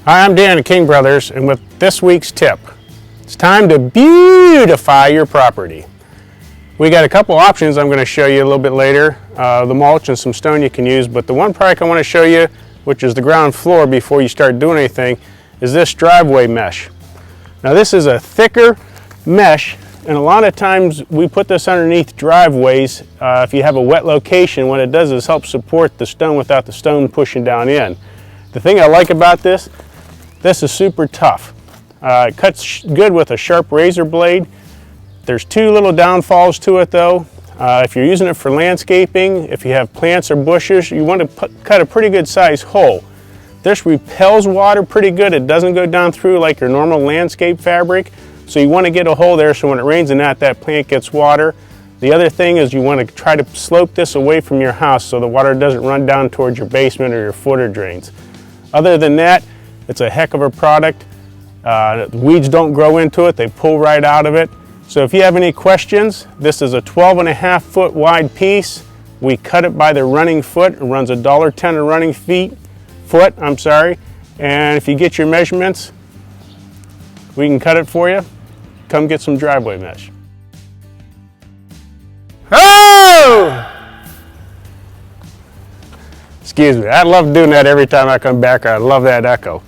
Hi, I'm Dan at King Brothers, and with this week's tip, it's time to beautify your property. We got a couple options I'm going to show you a little bit later, the mulch and some stone you can use, but the one product I want to show you, which is the ground floor before you start doing anything, is this driveway mesh. Now this is a thicker mesh, and a lot of times we put this underneath driveways. If you have a wet location, what it does is help support the stone without the stone pushing down in. The thing I like about this is super tough. It cuts good with a sharp razor blade. There's two little downfalls to it though. If you're using it for landscaping, if you have plants or bushes, you want to cut a pretty good size hole. This repels water pretty good. It doesn't go down through like your normal landscape fabric. So you want to get a hole there so when it rains in that plant gets water. The other thing is you want to try to slope this away from your house so the water doesn't run down towards your basement or your footer drains. Other than that, it's a heck of a product. Weeds don't grow into it, they pull right out of it. So if you have any questions, this is a 12.5 foot wide piece. We cut it by the running foot. It runs $1.10 a running foot. And if you get your measurements, we can cut it for you. Come get some driveway mesh. Oh! Excuse me, I love doing that every time I come back. I love that echo.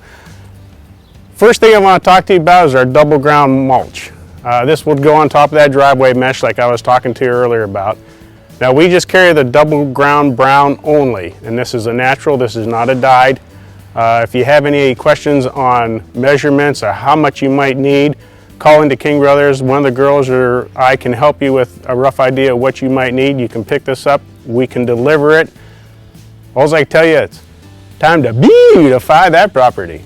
First thing I want to talk to you about is our double ground mulch. This would go on top of that driveway mesh like I was talking to you earlier about. Now we just carry the double ground brown only, and this is a natural, this is not a dyed. If you have any questions on measurements or how much you might need, call into King Brothers. One of the girls or I can help you with a rough idea of what you might need. You can pick this up, we can deliver it. All I can tell you, it's time to beautify that property.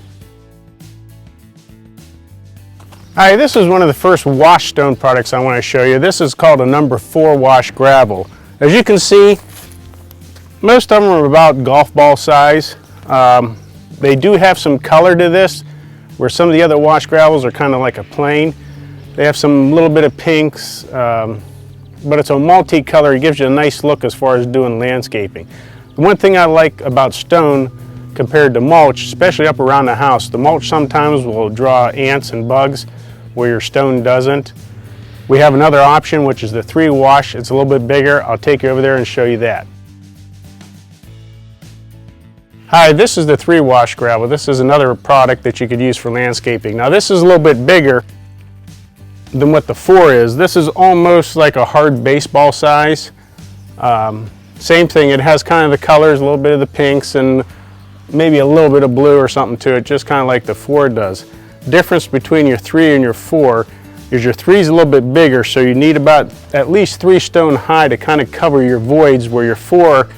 Alright, this is one of the first wash stone products I want to show you. This is called a number 4 wash gravel. As you can see, most of them are about golf ball size. They do have some color to this, where some of the other wash gravels are kind of like a plain. They have some little bit of pinks, but it's a multi-color. It gives you a nice look as far as doing landscaping. The one thing I like about stone compared to mulch, especially up around the house, the mulch sometimes will draw ants and bugs where your stone doesn't. We have another option, which is the 3 wash. It's a little bit bigger. I'll take you over there and show you that. Hi, this is the 3 wash gravel. This is another product that you could use for landscaping. Now this is a little bit bigger than what the 4 is. This is almost like a hard baseball size. Same thing, it has kind of the colors, a little bit of the pinks and maybe a little bit of blue or something to it, just kind of like the 4 does. Difference between your 3 and your 4 is your 3 is a little bit bigger, so you need about at least 3 stone high to kind of cover your voids, where your 4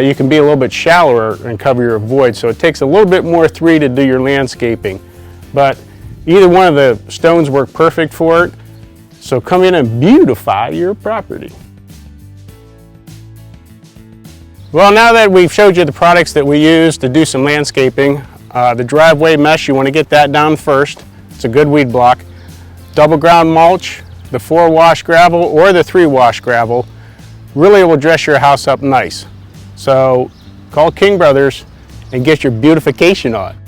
you can be a little bit shallower and cover your voids. So it takes a little bit more 3 to do your landscaping. But either one of the stones work perfect for it. So come in and beautify your property. Well, now that we've showed you the products that we use to do some landscaping, the driveway mesh, you want to get that down first. It's a good weed block. Double ground mulch, the 4 wash gravel or the 3 wash gravel really will dress your house up nice. So call King Brothers and get your beautification on.